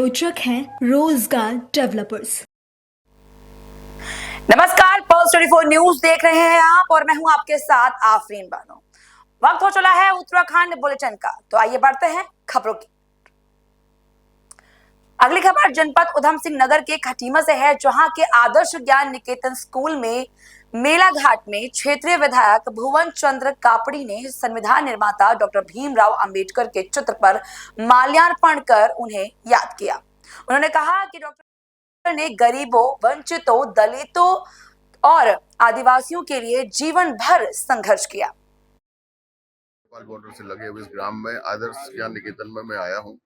प्रायोजक हैं रोजगार डेवलपर्स। नमस्कार, पल्स 24 न्यूज देख रहे हैं आप और मैं हूं आपके साथ आफरीन बानो। वक्त हो चला है उत्तराखंड बुलेटिन का, तो आइए बढ़ते हैं खबरों की। अगली खबर जनपद उधम सिंह नगर के खटीमा से है, जहां के आदर्श ज्ञान निकेतन स्कूल में मेला घाट में क्षेत्रीय विधायक भुवन चंद्र कापड़ी ने संविधान निर्माता डॉक्टर भीमराव अंबेडकर के चित्र पर माल्यार्पण कर उन्हें याद किया। उन्होंने कहा कि डॉक्टर ने गरीबों, वंचितों, दलितों और आदिवासियों के लिए जीवन भर संघर्ष किया। बॉर्डर से लगे हुए इस ग्राम में आदर्श ज्ञान निकेतन में मैं आया हूं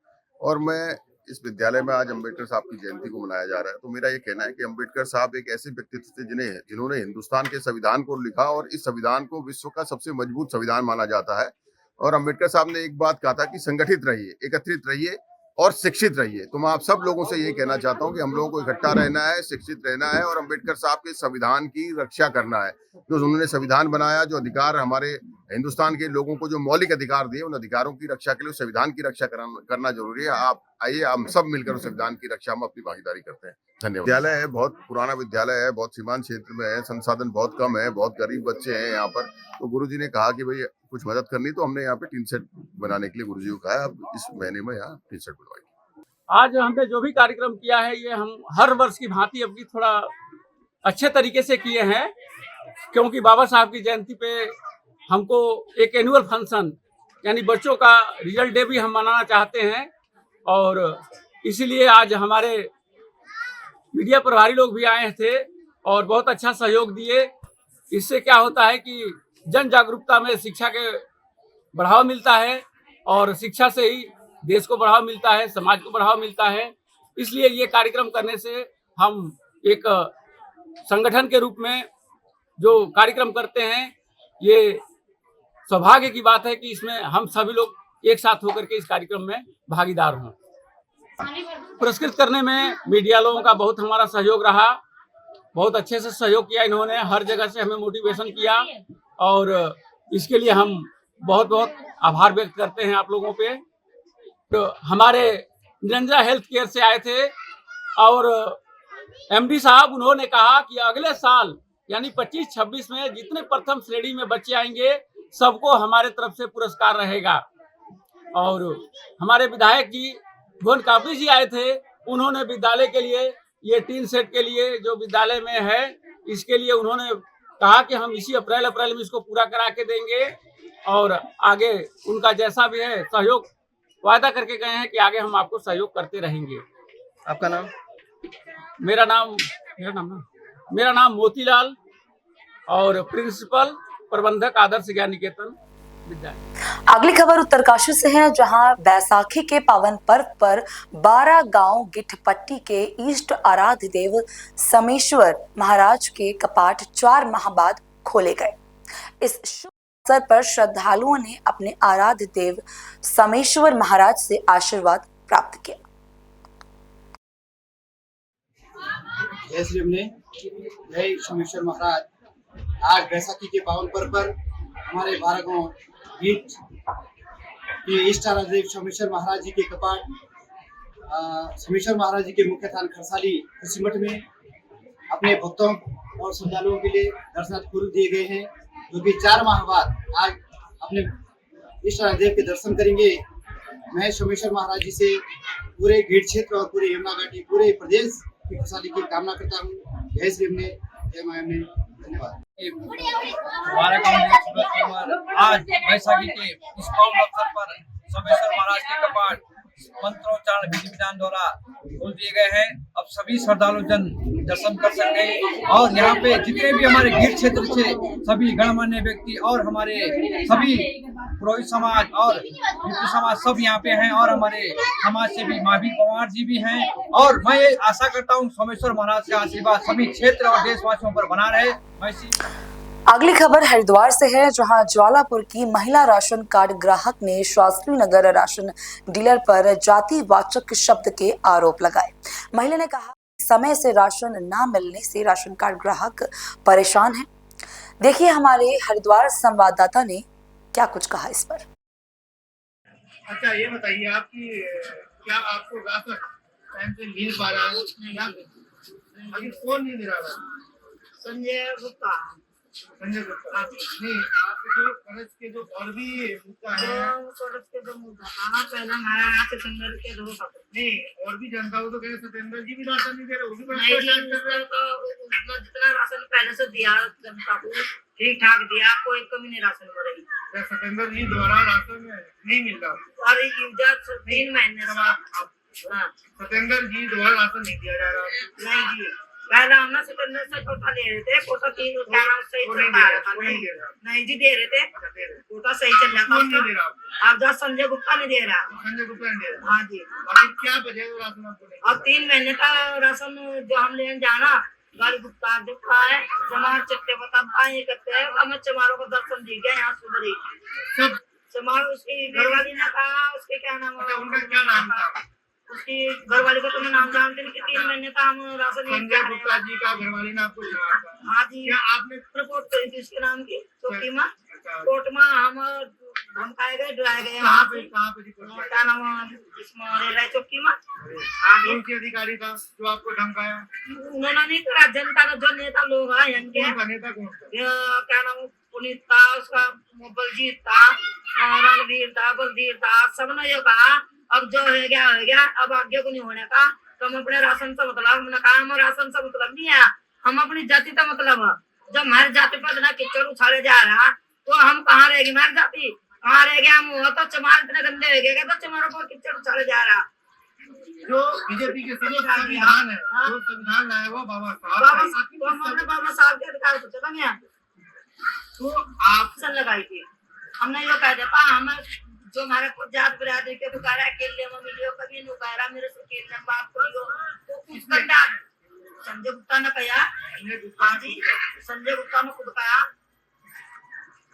और मैं इस विद्यालय में आज अंबेडकर साहब की जयंती को मनाया जा रहा है। तो मेरा ये कहना है कि अंबेडकर साहब एक ऐसे व्यक्तित्व थे जिन्होंने हिंदुस्तान के संविधान को लिखा और इस संविधान को विश्व का सबसे मजबूत संविधान माना जाता है। और अंबेडकर साहब ने एक बात कहा था कि संगठित रहिए, एकत्रित रहिए और शिक्षित रहिए। तो मैं आप सब लोगों से ये कहना चाहता हूँ कि हम लोगों को इकट्ठा रहना है, शिक्षित रहना है और अंबेडकर साहब के संविधान की रक्षा करना है। जो उन्होंने संविधान बनाया, जो अधिकार हमारे हिंदुस्तान के लोगों को जो मौलिक अधिकार दिए, उन अधिकारों की रक्षा के लिए संविधान की रक्षा करना जरूरी है। आप आइए, हम सब मिलकर संविधान की रक्षा में अपनी भागीदारी करते हैं। धन्यवाद। विद्यालय है, बहुत पुराना विद्यालय है, बहुत सीमांत क्षेत्र में है, संसाधन बहुत कम है, बहुत गरीब बच्चे हैं यहाँ पर। तो गुरुजी ने कहा कि भाई कुछ मदद करनी, तो हमने यहाँ पे टीन सेट बनाने के लिए गुरुजी को कहा। अब इस महीने में यहाँ टीन सेट बनवाएंगे। आज हमने जो भी कार्यक्रम किया है, ये हम हर वर्ष की भांति अब की थोड़ा अच्छे तरीके से किए हैं, क्योंकि बाबा साहब की जयंती पे हमको एक एनुअल फंक्शन यानी बच्चों का रिजल्ट डे भी हम मनाना चाहते हैं। और इसीलिए आज हमारे मीडिया प्रभारी लोग भी आए थे और बहुत अच्छा सहयोग दिए। इससे क्या होता है कि जन जागरूकता में शिक्षा के बढ़ावा मिलता है और शिक्षा से ही देश को बढ़ावा मिलता है, समाज को बढ़ावा मिलता है। इसलिए ये कार्यक्रम करने से हम एक संगठन के रूप में जो कार्यक्रम करते हैं, ये सौभाग्य की बात है कि इसमें हम सभी लोग एक साथ होकर के इस कार्यक्रम में भागीदार हों। पुरस्कृत करने में मीडिया लोगों का बहुत हमारा सहयोग रहा, बहुत अच्छे से सहयोग किया इन्होंने, हर जगह से हमें मोटिवेशन किया और इसके लिए हम बहुत बहुत आभार व्यक्त करते हैं आप लोगों पे। तो हमारे निरंजन हेल्थ केयर से आए थे और एमडी साहब उन्होंने कहा कि अगले साल यानी 25-26 में जितने प्रथम श्रेणी में बच्चे आएंगे सबको हमारे तरफ से पुरस्कार रहेगा। और हमारे विधायक जी भुवन कापड़ी जी आए थे, उन्होंने विद्यालय के लिए ये टीन सेट के लिए जो विद्यालय में है, इसके लिए उन्होंने कहा कि हम इसी अप्रैल में इसको पूरा करा के देंगे और आगे उनका जैसा भी है सहयोग वादा करके गए हैं कि आगे हम आपको सहयोग करते रहेंगे। आपका नाम? मेरा नाम मोतीलाल और प्रिंसिपल प्रबंधक आदर्श ज्ञान निकेतन विद्यालय। अगली खबर उत्तरकाशी से है, जहां बैसाखी के पावन पर्व पर 12 गांव गिठपट्टी के इष्ट आराध्य देव समेश्वर महाराज के कपाट 4 माह बाद खोले गए। इस शुभ अवसर पर श्रद्धालुओं ने अपने आराध्य देव समेश्वर महाराज से आशीर्वाद प्राप्त किया। जय सोमेश्वर महाराज, आज बैसाखी के पावन पर्व पर हमारे 12 गांव गीठ के इष्ट आराध्य देव सोमेश्वर महाराज जी के कपाट सोमेश्वर महाराज जी के मुख्य स्थान खरसाली कृषि मठ में अपने भक्तों और श्रद्धालुओं के लिए दर्शनार्थ खोल दिए गए हैं, जो कि 4 माह बाद आज अपने इष्ट आराध्य देव के दर्शन करेंगे। मैं सोमेश्वर महाराज जी से पूरे गीठ क्षेत्र और पूरे यमुना घाटी पूरे प्रदेश की खुशहाली की कामना करता हूँ। जय श्री हमने, जय मां हमने, धन्यवाद। आज बैसाखी के इस पावन अवसर पर सोमेश्वर महाराज के कपाट मंत्रोच्चारण विधि विधान द्वारा खोल दिए गए हैं। अब सभी श्रद्धालु जन दर्शन कर सकते हैं और यहाँ पे जितने भी हमारे गीठ क्षेत्र से सभी गणमान्य व्यक्ति और हमारे सभी पुरोहित समाज और हिंदू समाज सब यहाँ पे हैं और हमारे समाज से भी महावीर पवार जी भी हैं। और मैं ये आशा करता हूँ सोमेश्वर महाराज का आशीर्वाद सभी क्षेत्र और देशवासियों पर बना रहे। अगली खबर हरिद्वार से है, जहां ज्वालापुर की महिला राशन कार्ड ग्राहक ने शास्त्री नगर राशन डीलर पर जातिवाचक शब्द के आरोप लगाए। महिला ने कहा समय से राशन न मिलने से राशन कार्ड ग्राहक परेशान है। देखिए हमारे हरिद्वार संवाददाता ने क्या कुछ कहा इस पर। अच्छा, ये बताइए आपकी क्या आपको राशन टाइम से मिल पा रहा है या अभी कौन नहीं दे रहा? संजय गुप्ता। संजय गुप्ता नहीं, आपके जो कर्ज के जो और भी मुद्दा है के जो मुद्दा था ना, पहले हमारा यहाँ सिकंदर के दो सकते नहीं, और भी जनता को तो कह सत्येंद्र जी भी राशन नहीं दे रहे, वो भी बड़ा नहीं जी, परेशान कर रहे हैं। तो उसमें जितना राशन पहले से दिया जनता को ठीक ठाक दिया, कोई कमी नहीं राशन में रही। क्या सत्येंद्र जी द्वारा राशन नहीं मिल रहा? और यूजा 3 महीने से हाँ, सत्येंद्र जी द्वारा राशन नहीं दिया जा रहा? नहीं जी, पहले हमने सिकंदर से कोटा ले रहे थे, कोटा 3 क्या नाम सही वो चल नहीं रहा दे था। रहा, वो नहीं दे रहा। नहीं जी दे रहे थे, अच्छा, दे रहे। कोटा सही चल रहा कौन नहीं दे था। रहा? अब जब संजय गुप्ता नहीं दे रहा। संजय गुप्ता नहीं दे रहा। हाँ जी, आखिर क्या वजह है वो राशन आपको नहीं? अब 3 महीने का राशन जो हम लेने जाना, गाड़ी भुगतान दिखता है, चमार चट्टे बताता ये करते हैं, हमें चमारों को दर्शन दी गया यहाँ सुबह ही। सब चमार उसकी घरवाली ने कहा, उसके क्या नाम अच्छा, उनका क्या नाम था? उसकी घरवाली को तुम्हें नाम जानते नहीं कि 3 महीने का हम राशन नहीं संजय जा गुप्ता रहे जी का घरवाली ने आपको जवाब दिया? हाँ जी, क्या आपने रिपोर्ट करी थी उसके नाम की चौकी में, अच्छा, कोर्ट में हम धमकाए गए, डराए गए। कहाँ पे रिपोर्ट किया? क्या नाम इसमें रेलवे चौकी में। हाँ जी, कौन सी अधिकारी था जो आपको धमकाया? उन्होंने नहीं करा, जनता का जो नेता लोग हैं इनके, कौन था नेता, कौन था? क्या नाम पुनीत था, उसका बलजीत था, रणवीर था, बलदीर था, सबने ये कहा अब जो हो गया, अब आगे को नहीं होने का, तो हम अपने राशन से मतलब, हमने कहा हम राशन से मतलब नहीं है, हम अपनी जाति का मतलब है। जब हमारी जाति पर इतना किचड़ उछाले जा रहा तो हम कहाँ रहेगी हमारी जाति, कहाँ रह गया हम? वो तो चमार इतने गंदे हो गए तो चमारों पर किचड़ उछाले जा रहा। जो बीजेपी के संविधान है, जो संविधान लाया हुआ बाबा बाबा साहब, तो हम अपने बाबा साहब के अधिकार को चलेंगे। तो आप सन लगाई थी, हमने ये कह दिया हम जो हमारे जात बिरादरी के पुकारा केले में मिलियो, कभी नहीं कह मेरे से केले में बात करियो, तो कुछ कंडा संजय गुप्ता ने कहा। हाँ जी, संजय गुप्ता ने खुद कहा,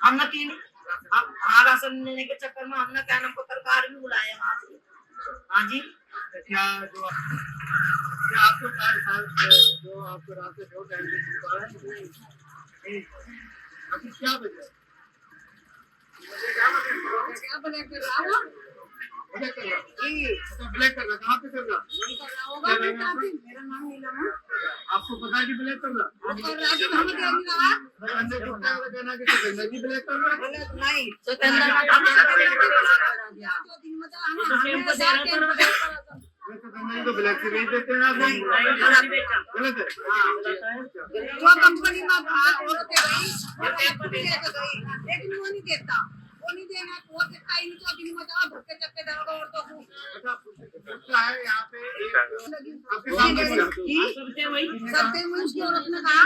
हमने 3 राशन लेने के चक्कर में हमने क्या नाम पत्रकार भी बुलाया वहाँ से। हाँ जी, क्या जो आपको 4 साल जो आपको रास्ते जो टाइम से चुका है, क्या वजह? क्या ब्लैक कर रहा हूँ? ब्लैक कर रहा? अच्छा, ब्लैक कर रहा, कहाँ पे कर रहा? नहीं कर रहा होगा, मेरा नाम नीलम है। आपको पता है कि ब्लैक कर रहा? कर रहा तो हमें क्या नहीं रहा? संजय गुप्ता का कहना है कि सत्येंद्र जी ब्लैक कर रहा है। नहीं, सत्येंद्र ने सत्येंद्र जी तो ब्लैक से बेच देते हैं आप। गलत है। जो कंपनी में औरतें गई, लेकिन वो नहीं देता, वो नहीं देना, वो देता ही नहीं, तो दिन में जाओ धक्के चक्के दरोगा औरतों को। अच्छा, पूछता है यहाँ पे आपके सामने सबसे मुश्किल औरत ने कहा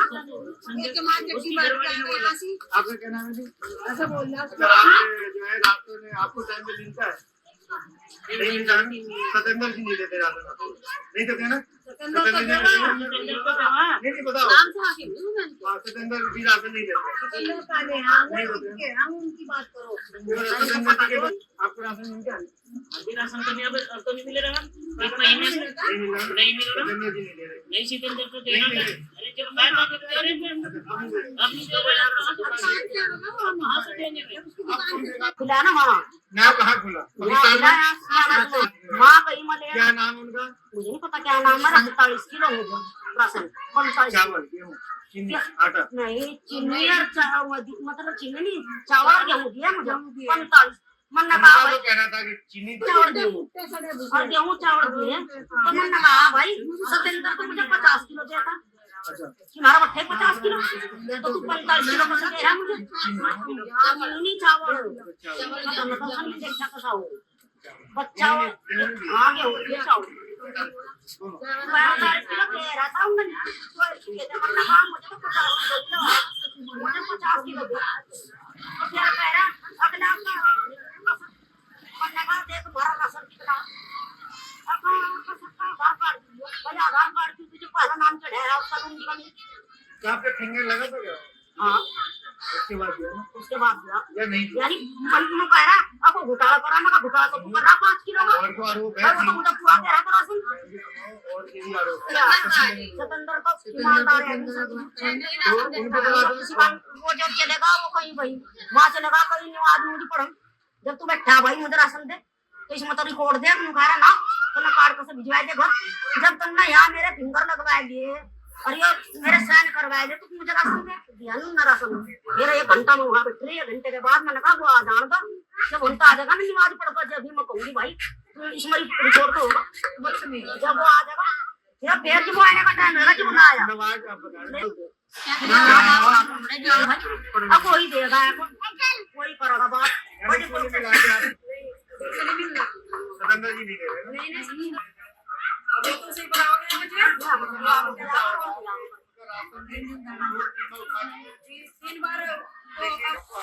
ये जमात जबकि बात कर रहे हैं आसी, आपका क्या नाम है जी? ऐसा बोल रहा अच्छा, आपने जो है रास्तों में आपको टाइम पे मिलता है? नहीं मिलता है? सत्येंद्र जी नहीं देते राशन आपको? नहीं देते ना? सत्येंद्र जी नहीं बताओ। सत्येंद्र जी राशन नहीं देते। हम उनकी बात करो। सत्येंद्र जी के आपको राशन मिलता है? राशन तो नहीं मिलेगा, एक महीने से नहीं मिल रहा? नहीं मिल रहा, सत्येंद्र जी नहीं दे रहे। नहीं सिकंदर को देना है। अरे जब मैं बात कर रहे थे अब नहीं दे रहे हम वहां से देंगे खिलाना वहाँ नाम कहाँ खुला? अभी माँ कहीं मले, क्या नाम उनका? मुझे नहीं पता क्या नाम है, 45 किलो हो गया राशन, 45 चावल, गेहूँ, चीनी, आटा। नहीं, चीनी और मतलब चीनी नहीं, चावल और गेहूँ दिया मुझे 45। मन ने कहा उनका भाई तो कहना था कि चीनी चावल दिए और गेहूँ चावल दिए, तो मन ने कहा भाई सत्येंद्र तो मुझे 50 किलो देता, अच्छा, तुम्हारा बट्टे 50 किलो तो तू 45 किलो कैसे दे रहा मुझे? चीनी चावल मतलब देखा कैसा हो बच्चा आगे हो गया चावल 45 किलो दे रहा था उन्होंने, मुझे तो 50 किलो दे, तो फिर कह रहा अगला का देख भरा राशन कितना आधार कार्ड की तुझे पहला नाम चढ़ाया उसका तुम निकली। तो आपके फिंगर लगा था क्या? हाँ, उसके बाद दिया ना? उसके बाद दिया, या नहीं दिया? यानी मन में कह रहा आपको घोटाला करा, मैं घोटाला तो तू कर रहा 5 किलो का, और को आरोप और वो तो है मुझे पूरा कह रहा था राशन। और ये भी आरोप है। सत्येंद्र को ईमानदार है, तो उनको तो वो जब चलेगा वो कहीं भाई वहाँ चलेगा कहीं आदमी मुझे पढ़ो, जब तू बैठा भाई मुझे राशन दे, तो इसमें तो रिकॉर्ड दे तुम कह रहा ना तो ना कार्ड से भिजवा दे घर जब तुमने यहाँ मेरे फिंगर लगवा लिए और ये मेरे साइन करवाए दे तो मुझे राशन दे दिया ना राशन मेरा 1 घंटा में वहां बैठ रही है, घंटे के बाद मैंने कहा वो आ जान दो जब घंटा आ जाएगा ना नमाज पढ़कर जब भी मैं कहूंगी भाई तो इसमें रिकॉर्ड तो होगा जब वो आ जाएगा फिर पेड़ जब आने का टाइम है जब ना आया अब कोई देगा कोई करेगा बात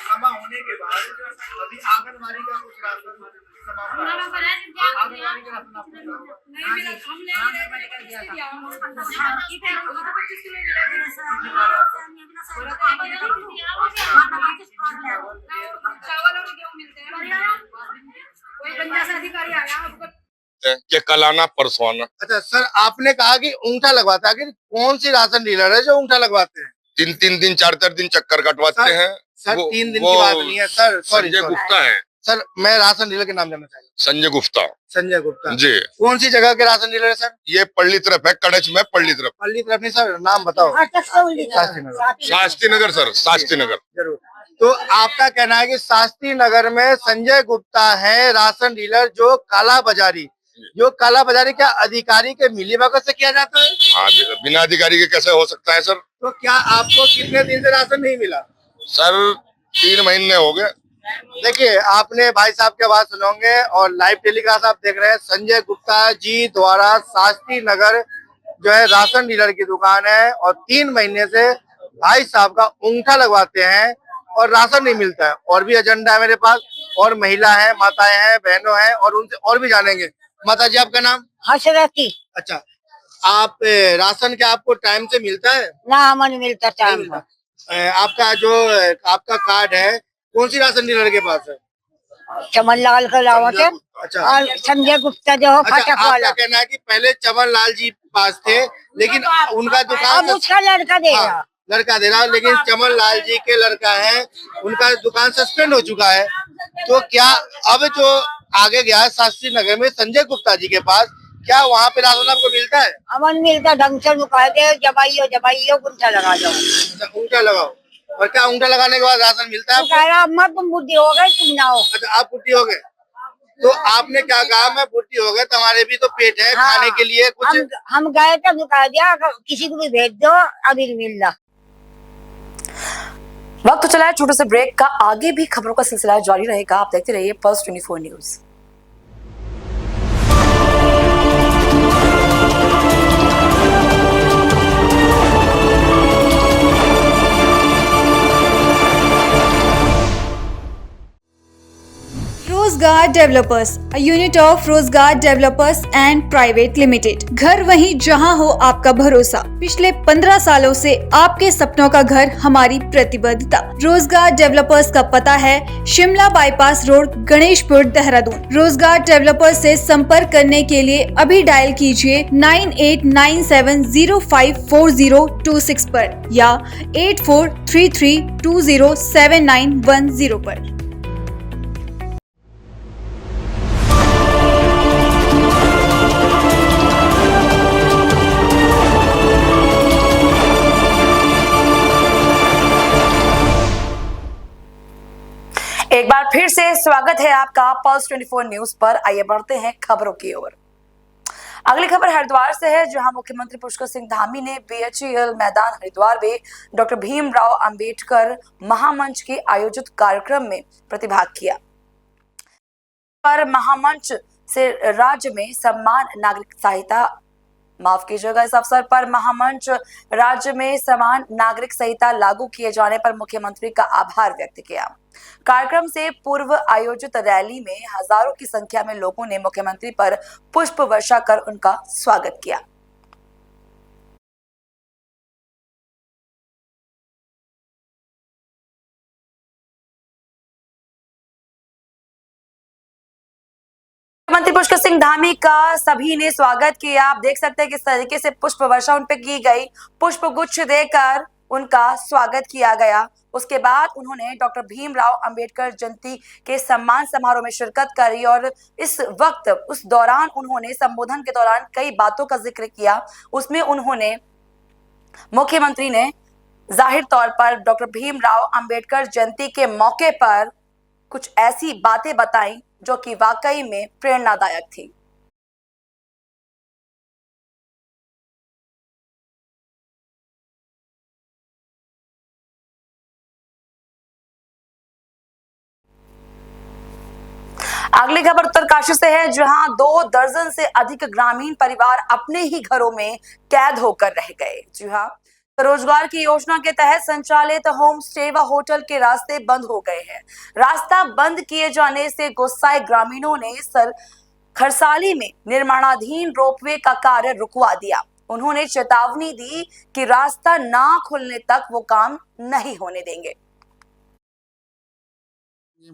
जमा होने के बाद अभी आंगनबाड़ी का कुछ राशन आंगनबाड़ी का राशन आपको कि कल आना परसों आना। अच्छा सर, आपने कहा कि अंगूठा लगवाता है, कौन सी राशन डीलर है जो अंगूठा लगवाते हैं? 3 दिन 4 दिन चक्कर कटवाते हैं। सर 3 दिन की बात नहीं है सर, सॉरी संजय गुप्ता है सर, मैं राशन डीलर के नाम जानना चाहूँगा। संजय गुप्ता संजय गुप्ता जी। कौन सी जगह के राशन डीलर है सर? ये पल्ली तरफ है, कड़च में पल्ली तरफ। पल्ली तरफ नहीं सर, नाम बताओ। शास्त्री नगर सर, शास्त्री नगर। जरूर। तो आपका कहना है कि शास्त्री नगर में संजय गुप्ता है राशन डीलर जो काला बाजारी क्या अधिकारी के मिलीभगत से किया जाता है? हाँ, बिना अधिकारी के कैसे हो सकता है सर? तो क्या आपको कितने दिन से राशन नहीं मिला? सर 3 महीने हो गए। देखिए, आपने भाई साहब के बात सुनोगे और लाइव टेलीकास्ट आप देख रहे हैं। संजय गुप्ता जी द्वारा शास्त्री नगर जो है राशन डीलर की दुकान है और 3 महीने से भाई साहब का अंगूठा लगवाते हैं और राशन नहीं मिलता है। और भी एजेंडा है मेरे पास, और महिला है, माताएं हैं, बहनों हैं, और उनसे और भी जानेंगे। माता जी, आपका नाम? हसरती। अच्छा, आप राशन क्या आपको टाइम से मिलता है? ना हमें मिलता टाइम पर। आपका जो आपका कार्ड है कौन सी राशन डीलर के पास है? चमन लाल का लावत है। अच्छा, और संजय गुप्ता जो अच्छा, फाटक आपका वाला। कहना है कि पहले चमन लाल जी पास थे, लेकिन उनका दुकान अब उसका लड़का दे हाँ, रहा। लड़का दे रहा, लेकिन चमन लाल जी के लड़का है, उनका दुकान सस्पेंड हो चुका है। तो क्या अब जो आगे गया है शास्त्री नगर में संजय गुप्ता जी के पास, क्या वहाँ पे राशन आपको मिलता है? अमन मिलता ढंग से मुका दे, जबाइयो गुंठा लगा दो। अच्छा, अंगूठा लगाओ। और क्या अंगूठा लगाने के बाद राशन मिलता है तो कह रहा अम्मा तुम बुद्धि हो गए, तुम ना हो। अच्छा, आप बुढ़ी हो गए, तो आपने क्या कहा? मैं बुढ़ी हो गए, तुम्हारे भी तो पेट है हाँ, खाने के लिए कुछ। हम गए थे, मुका दिया किसी को भी भेज दो, अभी नहीं मिल रहा। वक्त तो चला है छोटे से ब्रेक का, आगे भी खबरों का सिलसिला जारी रहेगा। आप देखते रहिए पल्स 24 न्यूज। रोजगार डेवलपर्स, a unit of रोजगार डेवलपर्स एंड प्राइवेट लिमिटेड। घर वहीं जहां हो आपका भरोसा। पिछले 15 सालों से आपके सपनों का घर हमारी प्रतिबद्धता। रोजगार डेवलपर्स का पता है शिमला बाईपास रोड, गणेशपुर, देहरादून। रोजगार डेवलपर्स से संपर्क करने के लिए अभी डायल कीजिए 9897054026 पर या 8433207910 पर। एक बार फिर से स्वागत है आपका पल्स 24 न्यूज पर। आइए बढ़ते हैं खबरों की ओर। अगली खबर हरिद्वार से है, जहां मुख्यमंत्री पुष्कर सिंह धामी ने BHEL मैदान हरिद्वार में डॉक्टर भीमराव अंबेडकर महामंच के आयोजित कार्यक्रम में प्रतिभाग किया। पर महामंच से राज्य में सम्मान नागरिक संहिता माफ कीजिएगा इस अवसर पर महामंच राज्य में समान नागरिक संहिता लागू किए जाने पर मुख्यमंत्री का आभार व्यक्त किया। कार्यक्रम से पूर्व आयोजित रैली में हजारों की संख्या में लोगों ने मुख्यमंत्री पर पुष्प वर्षा कर उनका स्वागत किया। मुख्यमंत्री पुष्कर सिंह धामी का सभी ने स्वागत किया। आप देख सकते हैं किस तरीके से पुष्प वर्षा उन पे की गई। पुष्प गुच्छ देकर उनका स्वागत किया गया। उसके बाद उन्होंने डॉक्टर भीमराव अंबेडकर जयंती के सम्मान समारोह में शिरकत करी और इस वक्त उस दौरान उन्होंने संबोधन के दौरान कई बातों का जिक्र किया। उसमें उन्होंने मुख्यमंत्री ने जाहिर तौर पर डॉक्टर भीमराव अंबेडकर जयंती के मौके पर कुछ ऐसी बातें बताई जो कि वाकई में प्रेरणादायक थी। अगली खबर उत्तरकाशी से है, जहां 2 दर्जन से अधिक ग्रामीण परिवार अपने ही घरों में कैद होकर रह गए। जी हां, रोजगार की योजना के तहत संचालित होम स्टे व होटल के रास्ते बंद हो गए हैं। रास्ता बंद किए जाने से गुस्साए ग्रामीणों ने खरसाली में निर्माणाधीन रोपवे का कार्य रुकवा दिया। उन्होंने चेतावनी दी कि रास्ता ना खुलने तक वो काम नहीं होने देंगे।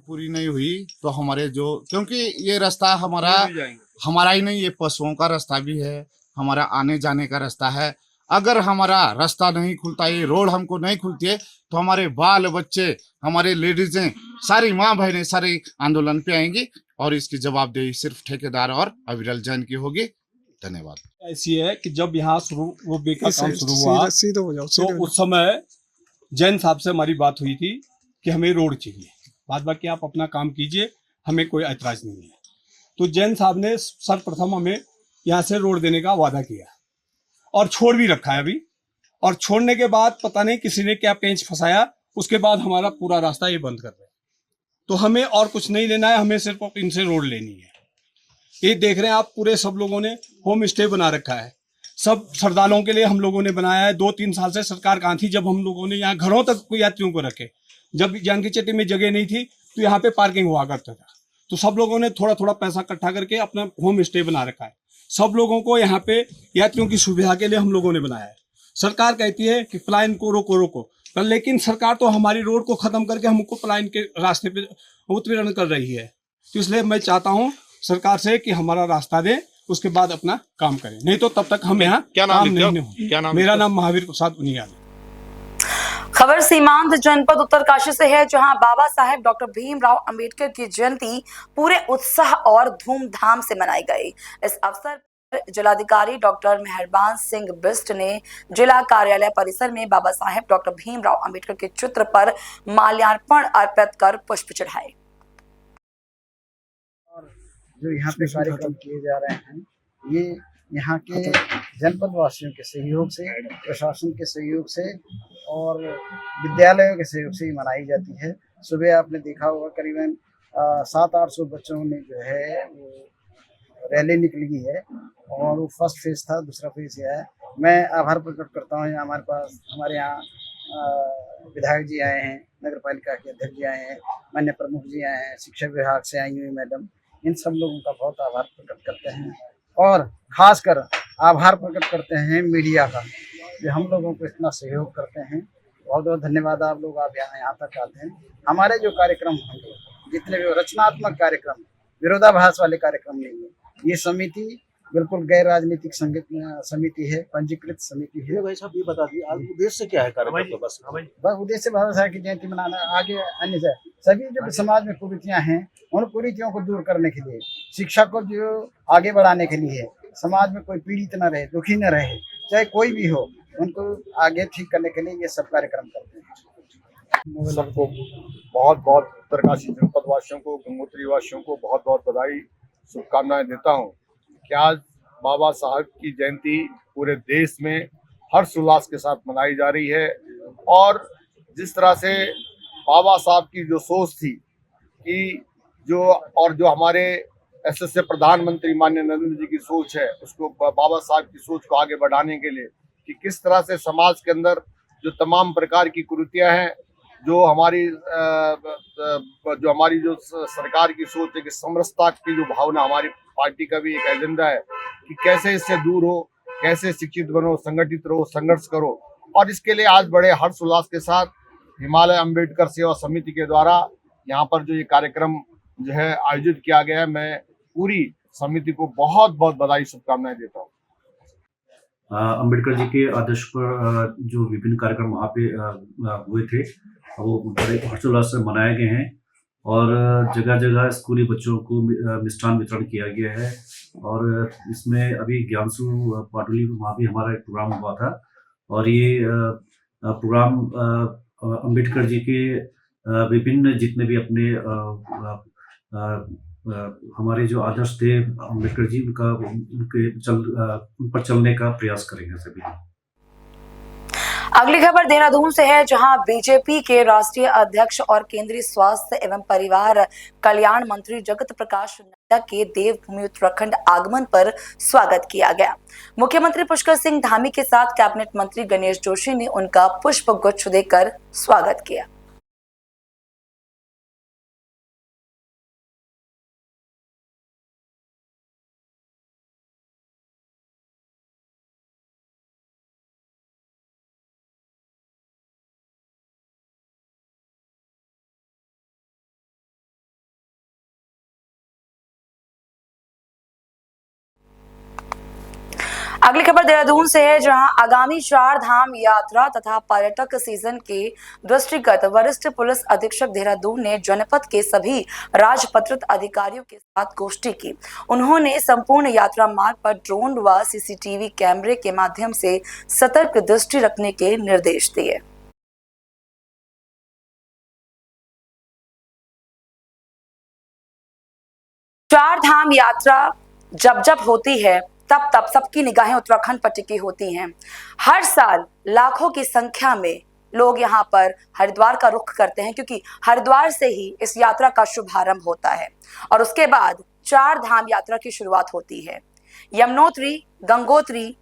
पूरी नहीं हुई तो हमारे जो, क्योंकि ये रास्ता हमारा ही नहीं, ये पशुओं का रास्ता भी है, हमारा आने जाने का रास्ता है। अगर हमारा रास्ता नहीं खुलता, ये रोड हमको नहीं खुलती है, तो हमारे बाल बच्चे, हमारे लेडीजें, सारी माँ बहनें सारी आंदोलन पे आएंगी और इसकी जवाबदेही सिर्फ ठेकेदार और अविरल जैन की होगी। धन्यवाद। ऐसी है कि जब यहाँ रोपवे का काम शुरू हुआ तो उस समय जैन साहब से हमारी बात हुई थी कि हमें रोड चाहिए, बाद बाकी आप अपना काम कीजिए, हमें कोई ऐतराज नहीं है। तो जैन साहब ने सर्वप्रथम हमें यहाँ से रोड देने का वादा किया और छोड़ भी रखा है अभी, और छोड़ने के बाद पता नहीं किसी ने क्या पेंच फंसाया, उसके बाद हमारा पूरा रास्ता ये बंद कर रहे हैं। तो हमें और कुछ नहीं लेना है, हमें सिर्फ इनसे रोड लेनी है। ये देख रहे हैं आप, पूरे सब लोगों ने होम स्टे बना रखा है, सब श्रद्धालुओं के लिए हम लोगों ने बनाया है। 2-3 साल से सरकार कहाँ थी जब हम लोगों ने यहाँ घरों तक यात्रियों को रखे। जब जानकी चट्टी में जगह नहीं थी तो यहाँ पे पार्किंग हुआ करता था, तो सब लोगों ने थोड़ा थोड़ा पैसा इकट्ठा करके अपना होम स्टे बना रखा है। सब लोगों को यहाँ पे यात्रियों की सुविधा के लिए हम लोगों ने बनाया है। सरकार कहती है कि पलायन को रोको, पर लेकिन सरकार तो हमारी रोड को खत्म करके हमको पलायन के रास्ते पे उत्पीड़न कर रही है। तो इसलिए मैं चाहता हूँ सरकार से कि हमारा रास्ता दे, उसके बाद अपना काम करें, नहीं तो तब तक हम यहाँ काम नहीं होंगे। मेरा नाम महावीर प्रसाद उनियाल। खबर सीमांत जनपद उत्तरकाशी से है, जहां बाबा साहेब डॉक्टर भीमराव अंबेडकर की जयंती पूरे उत्साह और धूमधाम से मनाई गई। इस अवसर पर जिलाधिकारी डॉक्टर मेहरबान सिंह बिष्ट ने जिला कार्यालय परिसर में बाबा साहेब डॉक्टर भीमराव अंबेडकर के चित्र पर माल्यार्पण अर्पित कर पुष्प चढ़ाए। जो यहाँ पे कार्यक्रम किए जा रहे हैं, ये यहाँ के जनपद वासियों के सहयोग से, प्रशासन के सहयोग से और विद्यालयों के सहयोग से ही मनाई जाती है। सुबह आपने देखा होगा करीबन 700-800 बच्चों ने जो है वो रैली निकली है और वो फर्स्ट फेज था, दूसरा फेज यह है। मैं आभार प्रकट करता हूँ, हमारे पास हमारे यहाँ विधायक जी आए हैं, नगर पालिका के अध्यक्ष जी आए हैं, माननीय प्रमुख जी आए हैं, शिक्षा विभाग से आई हुई मैडम, इन सब लोगों का बहुत आभार प्रकट करते हैं। और खासकर आभार प्रकट करते हैं मीडिया का, जो हम लोगों को इतना सहयोग करते हैं। बहुत बहुत धन्यवाद आप लोग, आप यहाँ तक आते हैं। हमारे जो कार्यक्रम होंगे, जितने भी रचनात्मक कार्यक्रम, विरोधाभास वाले कार्यक्रम नहीं है। ये समिति बिल्कुल गैर राजनीतिक समिति है, पंजीकृत समिति है। भाई साहब ये बता दिए आज उद्देश्य क्या है कार्यक्रम का? बस उद्देश्य बाबा साहब की जयंती मनाना, आगे अन्य सभी जो समाज में कुरीतियां हैं उन कुरीतियों को दूर करने के लिए, शिक्षा को जो आगे बढ़ाने के लिए, समाज में कोई पीड़ित न रहे, दुखी न रहे, चाहे कोई भी हो, उनको आगे ठीक करने के लिए ये सब कार्यक्रम करते हैं। सबको बहुत बहुत उत्तरकाशी जनपद वासियों को, गंगोत्री वासियों को बहुत बहुत बधाई, शुभकामनाएं देता हूँ कि आज बाबा साहब की जयंती पूरे देश में हर्ष उल्लास के साथ मनाई जा रही है। और जिस तरह से बाबा साहब की जो सोच थी कि जो हमारे एसएसए प्रधानमंत्री माननीय नरेंद्र जी की सोच है, उसको बाबा साहब की सोच को आगे बढ़ाने के लिए कि किस तरह से समाज के अंदर जो तमाम प्रकार की कुरीतियां हैं, जो हमारी जो सरकार की सोच है कि समरसता की जो भावना, हमारी पार्टी का भी एक एजेंडा है कि कैसे इससे दूर हो, कैसे शिक्षित बनो, संगठित रहो, संघर्ष करो। और इसके लिए आज बड़े हर्ष उल्लास के साथ हिमालय अंबेडकर सेवा समिति के द्वारा यहाँ पर जो ये कार्यक्रम जो है आयोजित किया गया है, मैं पूरी समिति को बहुत बहुत बधाई, शुभकामनाएं देता हूँ। अम्बेडकर जी के आदर्श पर जो विभिन्न कार्यक्रम वहाँ पे हुए थे वो बड़े हर्षोल्लास से मनाए गए हैं और जगह जगह स्कूली बच्चों को मिष्ठान वितरण किया गया है। और इसमें अभी ज्ञानसु पाटुली वहाँ भी हमारा एक प्रोग्राम हुआ था और ये प्रोग्राम अम्बेडकर जी के विभिन्न जितने भी अपने हमारे जो आदर्श थे अम्बेडकर जी उन पर चलने का प्रयास करेंगे सभी। अगली खबर देहरादून से है, जहां बीजेपी के राष्ट्रीय अध्यक्ष और केंद्रीय स्वास्थ्य एवं परिवार कल्याण मंत्री जगत प्रकाश नड्डा के देवभूमि उत्तराखंड आगमन पर स्वागत किया गया। मुख्यमंत्री पुष्कर सिंह धामी के साथ कैबिनेट मंत्री गणेश जोशी ने उनका पुष्प गुच्छ देकर स्वागत किया। अगली खबर देहरादून से है, जहां आगामी 4 धाम यात्रा तथा पर्यटक सीजन के दृष्टिगत वरिष्ठ पुलिस अधीक्षक देहरादून ने जनपद के सभी राजपत्रित अधिकारियों के साथ गोष्ठी की। उन्होंने संपूर्ण यात्रा मार्ग पर ड्रोन व सीसीटीवी कैमरे के माध्यम से सतर्क दृष्टि रखने के निर्देश दिए। चार धाम यात्रा जब जब होती है तब तब सबकी निगाहें उत्तराखंड पर टिकी होती हैं। हर साल लाखों की संख्या में लोग यहाँ पर हरिद्वार का रुख करते हैं, क्योंकि हरिद्वार से ही इस यात्रा का शुभारंभ होता है और उसके बाद 4 धाम यात्रा की शुरुआत होती है। यमुनोत्री, गंगोत्री,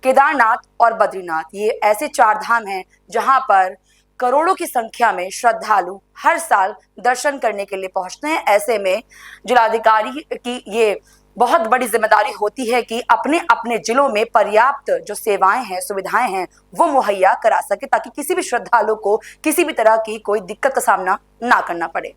केदारनाथ और बद्रीनाथ, ये ऐसे 4 धाम हैं जहां पर करोड़ों की संख्या में श्रद्धालु हर साल दर्शन करने के लिए पहुंचते हैं। ऐसे में जिलाधिकारी की ये बहुत बड़ी जिम्मेदारी होती है कि अपने अपने जिलों में पर्याप्त जो सेवाएं हैं, सुविधाएं हैं, वो मुहैया करा सके, ताकि किसी भी श्रद्धालु को किसी भी तरह की कोई दिक्कत का सामना ना करना पड़े।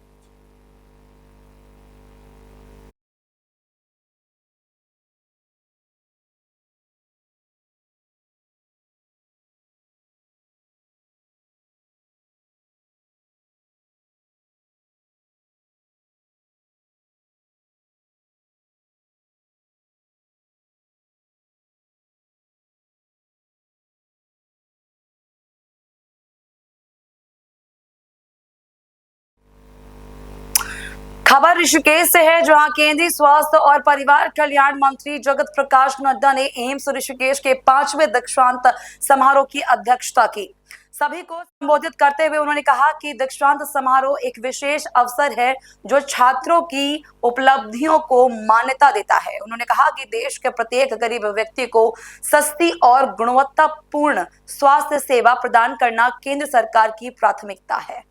खबर ऋषिकेश से है, जहां केंद्रीय स्वास्थ्य और परिवार कल्याण मंत्री जगत प्रकाश नड्डा ने एम्स ऋषिकेश के 5वें दीक्षांत समारोह की अध्यक्षता की। सभी को संबोधित करते हुए उन्होंने कहा कि दीक्षांत समारोह एक विशेष अवसर है जो छात्रों की उपलब्धियों को मान्यता देता है। उन्होंने कहा कि देश के प्रत्येक गरीब व्यक्ति को सस्ती और गुणवत्तापूर्ण स्वास्थ्य सेवा प्रदान करना केंद्र सरकार की प्राथमिकता है।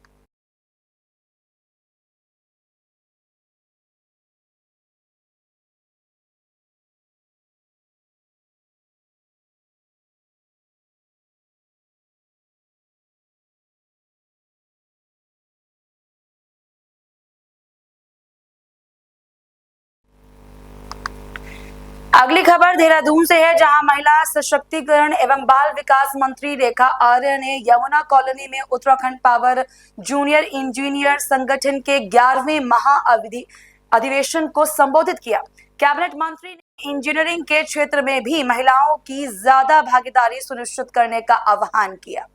अगली खबर देहरादून से है, जहां महिला सशक्तिकरण एवं बाल विकास मंत्री रेखा आर्य ने यमुना कॉलोनी में उत्तराखंड पावर जूनियर इंजीनियर संगठन के 11वें अधिवेशन को संबोधित किया। कैबिनेट मंत्री ने इंजीनियरिंग के क्षेत्र में भी महिलाओं की ज्यादा भागीदारी सुनिश्चित करने का आह्वान किया।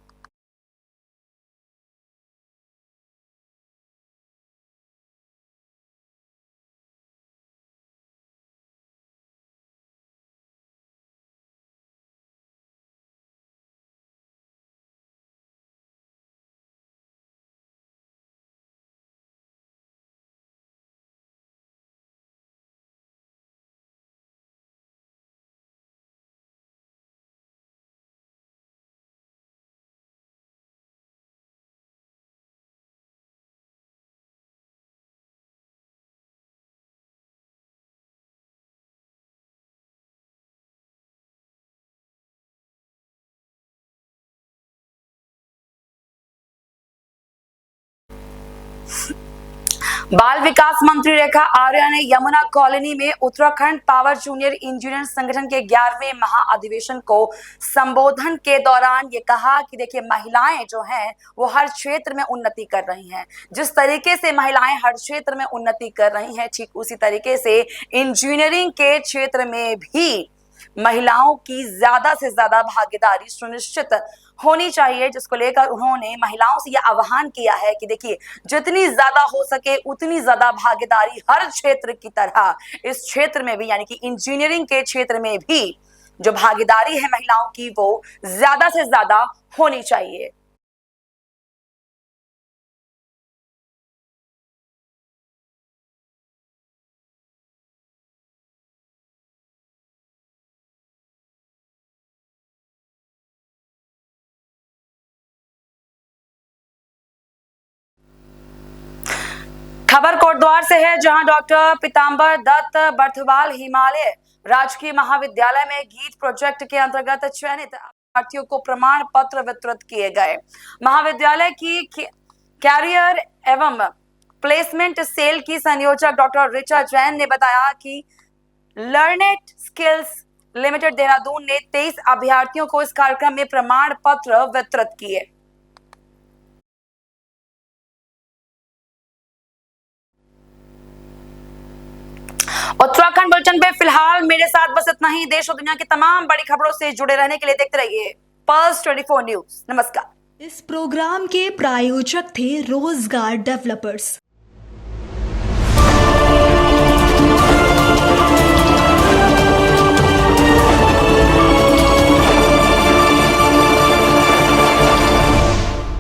बाल विकास मंत्री रेखा आर्या ने यमुना कॉलोनी में उत्तराखंड पावर जूनियर इंजीनियर संगठन के 11वें महाअधिवेशन को संबोधन के दौरान ये कहा कि देखिए महिलाएं जो हैं वो हर क्षेत्र में उन्नति कर रही हैं। जिस तरीके से महिलाएं हर क्षेत्र में उन्नति कर रही हैं, ठीक उसी तरीके से इंजीनियरिंग के क्षेत्र में भी महिलाओं की ज्यादा से ज्यादा भागीदारी सुनिश्चित होनी चाहिए, जिसको लेकर उन्होंने महिलाओं से यह आह्वान किया है कि देखिए जितनी ज्यादा हो सके उतनी ज्यादा भागीदारी हर क्षेत्र की तरह इस क्षेत्र में भी, यानी कि इंजीनियरिंग के क्षेत्र में भी जो भागीदारी है महिलाओं की वो ज्यादा से ज्यादा होनी चाहिए। खबर कोटद्वार से है, जहां डॉक्टर पीतांबर दत्त बर्थवाल हिमालय राजकीय महाविद्यालय में गीत प्रोजेक्ट के अंतर्गत चयनित अभ्यर्थियों को प्रमाण पत्र वितरित किए गए। महाविद्यालय की कैरियर एवं प्लेसमेंट सेल की संयोजक डॉक्टर ऋचा जैन ने बताया कि लर्नेट स्किल्स लिमिटेड देहरादून ने 23 अभ्यर्थियों को इस कार्यक्रम में प्रमाण पत्र वितरित किए। उत्तराखंड बुलेटिन पे फिलहाल मेरे साथ बस इतना ही। देश और दुनिया की तमाम बड़ी खबरों से जुड़े रहने के लिए देखते रहिए पल्स 24 न्यूज। नमस्कार। इस प्रोग्राम के प्रायोजक थे रोजगार डेवलपर्स।